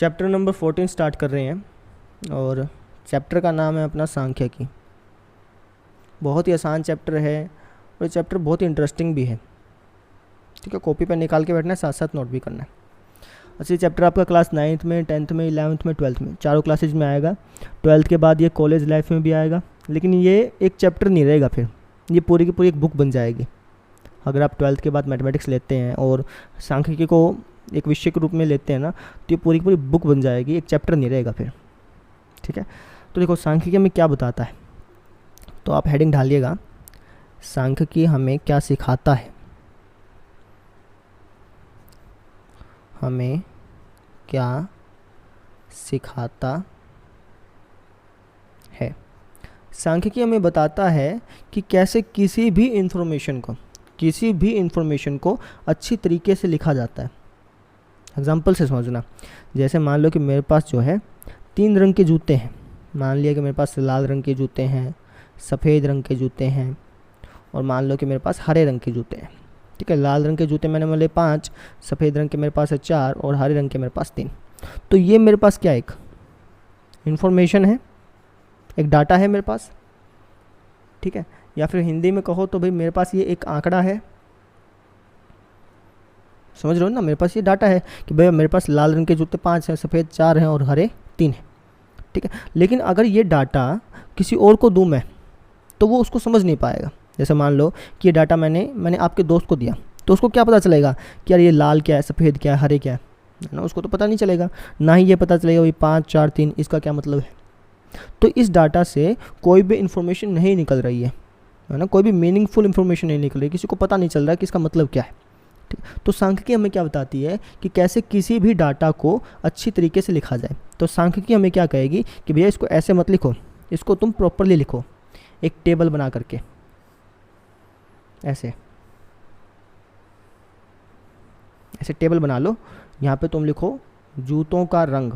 Chapter number 14 start कर रहे हैं और चैप्टर का नाम है अपना सांख्यिकी। बहुत ही आसान चैप्टर है और ये चैप्टर बहुत ही इंटरेस्टिंग भी है। ठीक है, कॉपी पर निकाल के बैठना है, साथ साथ नोट भी करना है। अच्छा, ये चैप्टर आपका क्लास 9th में, 10th में, 11th में, 12th में, चारों क्लासेज में आएगा। 12th के बाद ये कॉलेज लाइफ में भी आएगा, लेकिन ये एक चैप्टर नहीं रहेगा, फिर ये पूरी की पूरी एक बुक बन जाएगी। अगर आप 12th के बाद मैथमेटिक्स लेते हैं और सांख्यिकी को एक विषय के रूप में लेते हैं ना, तो ये पूरी की पूरी बुक बन जाएगी, एक चैप्टर नहीं रहेगा फिर। ठीक है, तो देखो सांख्यिकी हमें क्या बताता है, तो आप हेडिंग ढालिएगा, सांख्यिकी हमें क्या सिखाता है। हमें क्या सिखाता है। सांख्यिकी हमें बताता है कि कैसे किसी भी इंफॉर्मेशन को अच्छी तरीके से लिखा जाता है। एग्जाम्पल से समझना, जैसे मान लो कि मेरे पास जो है 3 रंग के जूते हैं। मान लिया कि मेरे पास लाल रंग के जूते हैं, सफ़ेद रंग के जूते हैं और मान लो कि मेरे पास हरे रंग के जूते हैं। ठीक है, लाल रंग के जूते मैंने बोले 5, सफ़ेद रंग के मेरे पास है 4 और हरे रंग के मेरे पास 3। तो ये मेरे पास क्या, एक इन्फॉर्मेशन है, एक डाटा है मेरे पास। ठीक है, या फिर हिंदी में कहो तो भाई मेरे पास ये एक आंकड़ा है। समझ रहे हो ना, मेरे पास ये डाटा है कि भाई मेरे पास लाल रंग के जूते 5 हैं, सफ़ेद 4 हैं और हरे 3 हैं। ठीक है, लेकिन अगर ये डाटा किसी और को दूँ मैं, तो वो उसको समझ नहीं पाएगा। जैसे मान लो कि ये डाटा मैंने आपके दोस्त को दिया, तो उसको क्या पता चलेगा कि यार ये लाल क्या है, सफ़ेद क्या है, हरे क्या है ना, उसको तो पता नहीं चलेगा। ना ही ये पता चलेगा भाई 5 4 3 इसका क्या मतलब है। तो इस डाटा से कोई भी इन्फॉर्मेशन नहीं निकल रही है ना, कोई भी मीनिंगफुल इन्फॉर्मेशन नहीं निकल रही, किसी को पता नहीं चल रहा है कि इसका मतलब क्या है। ठीक, तो सांख्यिकी हमें क्या बताती है कि कैसे किसी भी डाटा को अच्छी तरीके से लिखा जाए। तो सांख्यिकी हमें क्या कहेगी कि भैया इसको ऐसे मत लिखो, इसको तुम प्रॉपरली लिखो, एक टेबल बना करके ऐसे टेबल बना लो। यहाँ पे तुम लिखो जूतों का रंग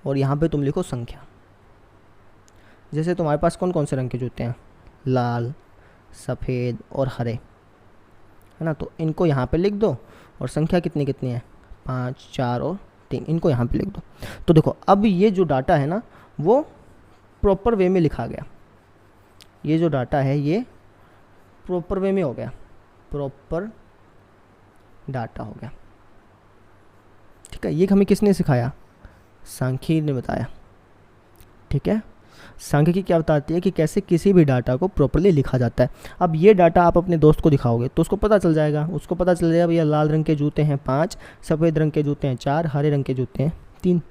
और यहाँ पे तुम लिखो संख्या। जैसे तुम्हारे पास कौन कौन से रंग के जूते हैं, लाल, सफ़ेद और हरे, है ना, तो इनको यहाँ पे लिख दो और संख्या कितनी कितनी है, 5 4 और 3, इनको यहाँ पे लिख दो। तो देखो अब ये जो डाटा है ना, वो प्रॉपर वे में लिखा गया। ये जो डाटा है ये प्रॉपर वे में हो गया, प्रॉपर डाटा हो गया। ठीक है, ये हमें किसने सिखाया, सांख्यिकी ने बताया। ठीक है, सांख्यिकी क्या बताती है कि कैसे किसी भी डाटा को प्रॉपर्ली लिखा जाता है। अब ये डाटा आप अपने दोस्त को दिखाओगे तो उसको पता चल जाएगा, भैया लाल रंग के जूते हैं 5, सफ़ेद रंग के जूते हैं 4, हरे रंग के जूते हैं 3।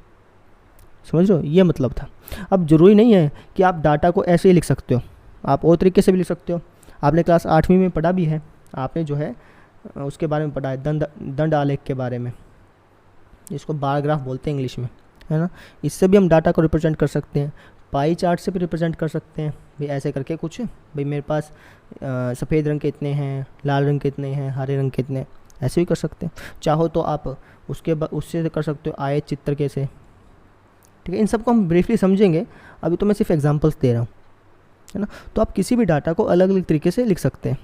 समझ रहे हो, ये मतलब था। अब ज़रूरी नहीं है कि आप डाटा को ऐसे ही लिख सकते हो, आप और तरीके से भी लिख सकते हो। आपने क्लास 8वीं में पढ़ा भी है, आपने जो है उसके बारे में पढ़ा है, दंड आलेख के बारे में, जिसको बार ग्राफ बोलते हैं इंग्लिश में, है ना। इससे भी हम डाटा को रिप्रेजेंट कर सकते हैं, पाई चार्ट से भी रिप्रेजेंट कर सकते हैं भाई, ऐसे करके कुछ भाई मेरे पास सफ़ेद रंग के इतने हैं, लाल रंग के इतने हैं, हरे रंग के इतने, ऐसे भी कर सकते हैं। चाहो तो आप उससे कर सकते हो आयत चित्र के से। ठीक है, इन सबको हम ब्रीफली समझेंगे, अभी तो मैं सिर्फ एग्जांपल्स दे रहा हूँ, है ना। तो आप किसी भी डाटा को अलग अलग तरीके से लिख सकते हैं।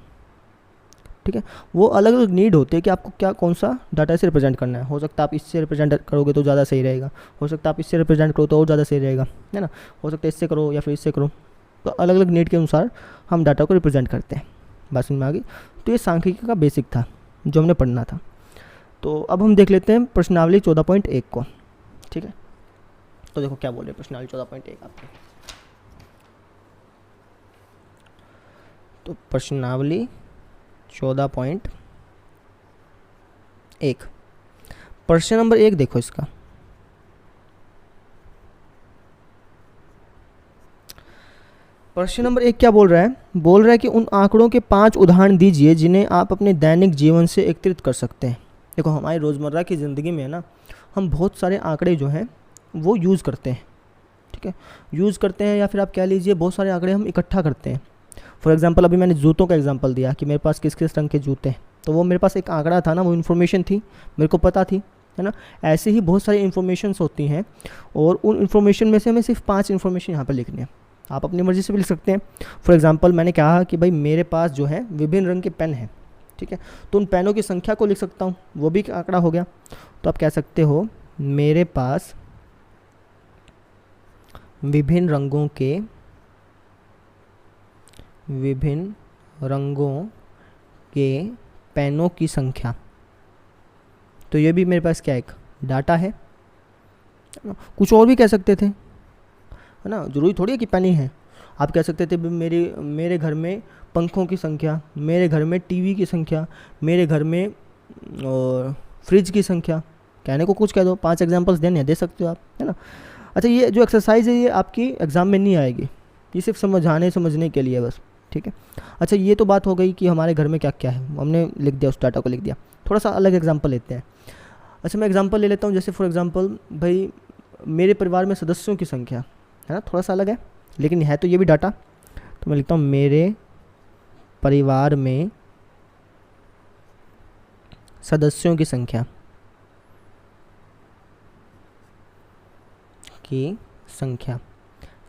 ठीक है, वो अलग अलग नीड होते हैं कि आपको क्या कौन सा डाटा से रिप्रेजेंट करना है। हो सकता है आप इससे रिप्रेजेंट करोगे तो ज़्यादा सही रहेगा, हो सकता है आप इससे रिप्रेजेंट करो तो और ज़्यादा सही रहेगा, है ना। हो सकता है इससे करो या फिर इससे करो, तो अलग अलग नीड के अनुसार हम डाटा को रिप्रेजेंट करते हैं। बात समझ में आ गई। तो ये सांख्यिकी का बेसिक था जो हमने पढ़ना था। तो अब हम देख लेते हैं प्रश्नावली 14.1 को। ठीक है, तो देखो क्या बोल रहे हैं प्रश्नावली 14.1 आपके। तो प्रश्नावली 14.1 प्रश्न नंबर 1 देखो इसका। प्रश्न नंबर 1 क्या बोल रहा है, कि उन आंकड़ों के 5 उदाहरण दीजिए जिन्हें आप अपने दैनिक जीवन से एकत्रित कर सकते हैं। देखो हमारी रोज़मर्रा की ज़िंदगी में ना, हम बहुत सारे आंकड़े जो हैं वो यूज़ करते हैं। ठीक है, यूज़ करते हैं या फिर आप कह लीजिए बहुत सारे आंकड़े हम इकट्ठा करते हैं। फॉर एग्जांपल अभी मैंने जूतों का एग्जांपल दिया कि मेरे पास किस किस रंग के जूते हैं, तो वो मेरे पास एक आंकड़ा था ना, वो इन्फॉर्मेशन थी, मेरे को पता थी, है ना। ऐसे ही बहुत सारी इन्फॉर्मेशंस होती हैं और उन इन्फॉर्मेशन में से हमें सिर्फ 5 इन्फॉर्मेशन यहाँ पर लिखनी है। आप अपनी मर्ज़ी से भी लिख सकते हैं। फॉर एग्जांपल मैंने कहा कि भाई मेरे पास जो है विभिन्न रंग के पेन हैं, ठीक है। तो उन पेनों की संख्या को लिख सकता हूँ, वो भी आंकड़ा हो गया। तो आप कह सकते हो मेरे पास विभिन्न रंगों के पेनों की संख्या। तो ये भी मेरे पास क्या एक डाटा है। कुछ और भी कह सकते थे, है ना, जरूरी थोड़ी है कि पेन ही है। आप कह सकते थे मेरे घर में पंखों की संख्या, मेरे घर में टीवी की संख्या, मेरे घर में फ्रिज की संख्या। कहने को कुछ कह दो, 5 एग्जांपल्स दे सकते हो आप, है ना। अच्छा, ये जो एक्सरसाइज है ये आपकी एग्ज़ाम में नहीं आएगी, ये सिर्फ समझने के लिए बस, ठीक है। अच्छा, ये तो बात हो गई कि हमारे घर में क्या क्या है, हमने लिख दिया, उस डाटा को लिख दिया। थोड़ा सा अलग एग्जांपल लेते हैं। अच्छा, मैं एग्जांपल ले लेता हूँ, जैसे फॉर एग्जांपल भाई मेरे परिवार में सदस्यों की संख्या, है ना, थोड़ा सा अलग है लेकिन है तो ये भी डाटा। तो मैं लिखता हूँ मेरे परिवार में सदस्यों की संख्या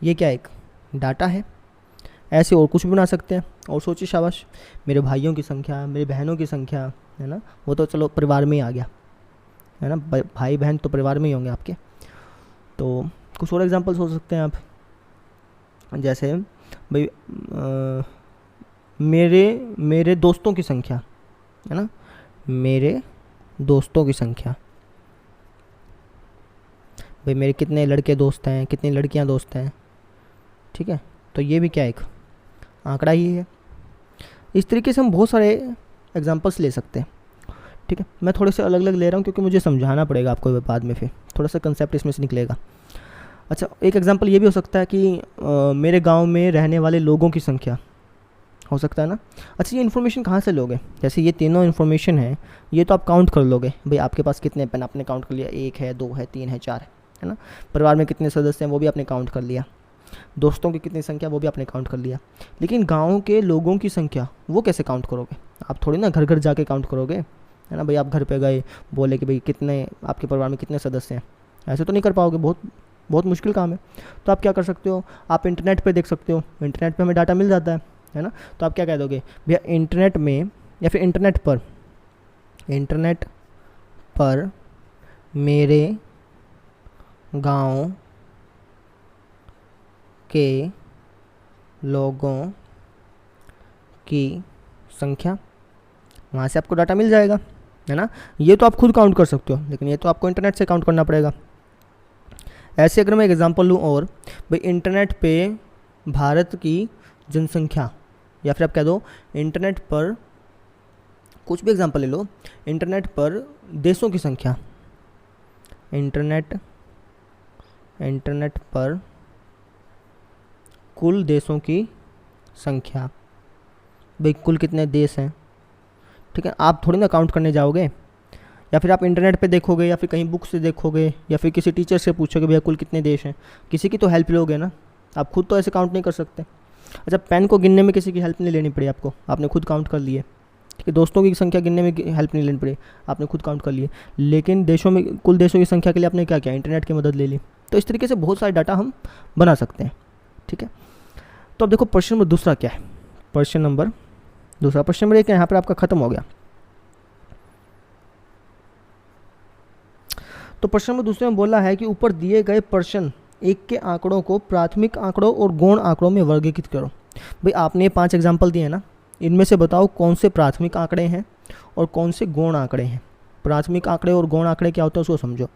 ये क्या एक डाटा है। ऐसे और कुछ भी बना सकते हैं। और सोचिए, शाबाश, मेरे भाइयों की संख्या, मेरी बहनों की संख्या, है ना, वो तो चलो परिवार में ही आ गया, है ना, भाई बहन तो परिवार में ही होंगे आपके। तो कुछ और एग्जांपल्स हो सकते हैं आप, जैसे भाई मेरे दोस्तों की संख्या, है ना, मेरे दोस्तों की संख्या। भाई मेरे कितने लड़के दोस्त हैं, कितनी लड़कियां दोस्त हैं, ठीक है। तो ये भी क्या एक आंकड़ा ही है। इस तरीके से हम बहुत सारे एग्जांपल्स ले सकते हैं, ठीक है। मैं थोड़े से अलग अलग ले रहा हूँ क्योंकि मुझे समझाना पड़ेगा आपको बाद में, फिर थोड़ा सा कंसेप्ट इसमें से निकलेगा। अच्छा, एक एग्जांपल ये भी हो सकता है कि मेरे गांव में रहने वाले लोगों की संख्या हो सकता है ना। अच्छा, ये इन्फॉर्मेशन कहाँ से लोगे, जैसे ये तीनों इन्फॉर्मेशन है, ये तो आप काउंट कर लोगे। भाई आपके पास कितने पेन, आपने काउंट कर लिया, 1 है, 2 है, 3 है, 4 है ना। परिवार में कितने सदस्य हैं वो भी आपने काउंट कर लिया। दोस्तों की कितनी संख्या वो भी आपने काउंट कर लिया। लेकिन गाँव के लोगों की संख्या वो कैसे काउंट करोगे? आप थोड़ी ना घर घर जाके काउंट करोगे, है ना। भाई आप घर पे गए, बोले कि भाई कितने आपके परिवार में कितने सदस्य हैं, ऐसे तो नहीं कर पाओगे, बहुत मुश्किल काम है। तो आप क्या कर सकते हो, आप इंटरनेट पे देख सकते हो, इंटरनेट पे हमें डाटा मिल जाता है ना। तो आप क्या कह दोगे, भैया इंटरनेट में या फिर इंटरनेट पर मेरे गांव के लोगों की संख्या, वहाँ से आपको डाटा मिल जाएगा, है ना। ये तो आप खुद काउंट कर सकते हो, लेकिन ये तो आपको इंटरनेट से काउंट करना पड़ेगा। ऐसे अगर मैं एग्जांपल लूँ और, भाई इंटरनेट पे भारत की जनसंख्या, या फिर आप कह दो इंटरनेट पर, कुछ भी एग्जांपल ले लो, इंटरनेट पर देशों की संख्या, इंटरनेट पर कुल देशों की संख्या। भाई कुल कितने देश हैं, ठीक है। आप थोड़ी ना काउंट करने जाओगे, या फिर आप इंटरनेट पे देखोगे, या फिर कहीं बुक से देखोगे, या फिर किसी टीचर से पूछोगे भैया कुल कितने देश हैं, किसी की तो हेल्प लोगे ना, आप खुद तो ऐसे काउंट नहीं कर सकते। अच्छा, पेन को गिनने में किसी की हेल्प नहीं लेनी पड़ी आपको, आपने खुद काउंट कर लिए, ठीक है। दोस्तों की संख्या गिनने में हेल्प नहीं लेनी पड़ी, आपने खुद काउंट कर लिए। लेकिन देशों में, कुल देशों की संख्या के लिए आपने क्या किया, इंटरनेट की मदद ले ली। तो इस तरीके से बहुत सारे डाटा हम बना सकते हैं, ठीक है। तो अब देखो प्रश्न नंबर दूसरा क्या है, प्रश्न नंबर 1 यहाँ पर आपका खत्म हो गया। तो प्रश्न नंबर 2 में बोला है कि ऊपर दिए गए प्रश्न 1 के आंकड़ों को प्राथमिक आंकड़ों और गौण आंकड़ों में वर्गीकृत करो। भाई आपने 5 एग्जाम्पल दिए हैं ना, इनमें से बताओ कौन से प्राथमिक आंकड़े हैं और कौन से गौण आंकड़े हैं। प्राथमिक आंकड़े और गौण आंकड़े क्या होते हैं उसको समझो।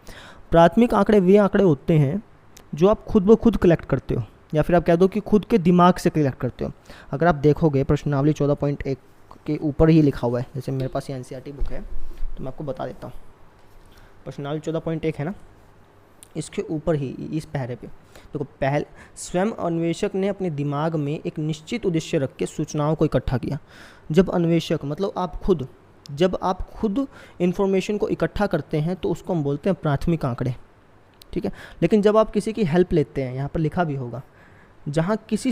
प्राथमिक आंकड़े वे आंकड़े होते हैं जो आप खुद ब खुद कलेक्ट करते हो, या फिर आप कह दो कि खुद के दिमाग से कलेक्ट करते हो। अगर आप देखोगे प्रश्नावली 14.1 के ऊपर ही लिखा हुआ है, जैसे मेरे पास ये NCERT बुक है तो मैं आपको बता देता हूँ। प्रश्नावली 14.1 है ना, इसके ऊपर ही इस पहरे पे देखो, स्वयं अन्वेषक ने अपने दिमाग में एक निश्चित उद्देश्य रख के सूचनाओं को इकट्ठा किया। जब अन्वेषक मतलब जब आप खुद इन्फॉर्मेशन को इकट्ठा करते हैं तो उसको हम बोलते हैं प्राथमिक आंकड़े, ठीक है। लेकिन जब आप किसी की हेल्प लेते हैं, यहाँ पर लिखा भी होगा, जहाँ किसी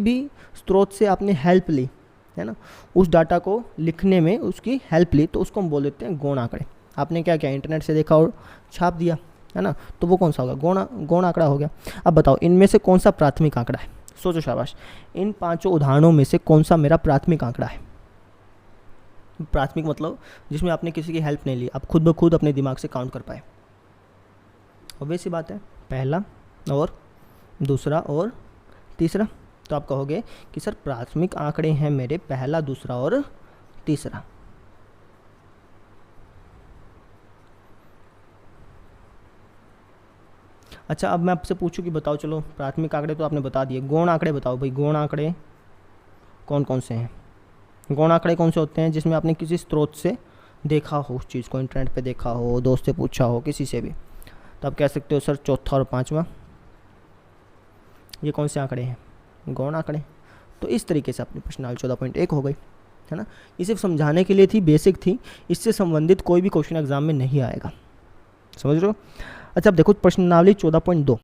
भी स्रोत से आपने हेल्प ली, है ना, उस डाटा को लिखने में उसकी हेल्प ली, तो उसको हम बोल देते हैं गौण आंकड़े। आपने क्या किया, इंटरनेट से देखा और छाप दिया, है ना, तो वो कौन सा होगा, गौण आंकड़ा हो गया। अब बताओ इनमें से कौन सा प्राथमिक आंकड़ा है, सोचो शाबाश, इन 5 उदाहरणों में से कौन सा मेरा प्राथमिक आंकड़ा है। प्राथमिक मतलब जिसमें आपने किसी की हेल्प नहीं ली, आप खुद ब खुद अपने दिमाग से काउंट कर पाए। ऑब्वियस सी बात है, पहला और दूसरा और तीसरा। तो आप कहोगे कि सर प्राथमिक आंकड़े हैं मेरे पहला, दूसरा और तीसरा। अच्छा, अब मैं आपसे पूछूं कि बताओ, चलो प्राथमिक आंकड़े तो आपने बता दिए, गौण आंकड़े बताओ भाई, गौण आंकड़े कौन कौन से हैं? गौण आंकड़े कौन से होते हैं? जिसमें आपने किसी स्रोत से देखा हो उस चीज़ को, इंटरनेट पे देखा हो, दोस्त से पूछा हो, किसी से भी, तो आप कह सकते हो सर चौथा और पांचवा, ये कौन से आंकड़े हैं? गौण आंकड़े। तो इस तरीके से अपनी प्रश्नावली 14.1 हो गई, है ना। ये सिर्फ समझाने के लिए थी, बेसिक थी, इससे संबंधित कोई भी क्वेश्चन एग्जाम में नहीं आएगा, समझ रहे हो। अच्छा, अब देखो प्रश्नावली 14.2।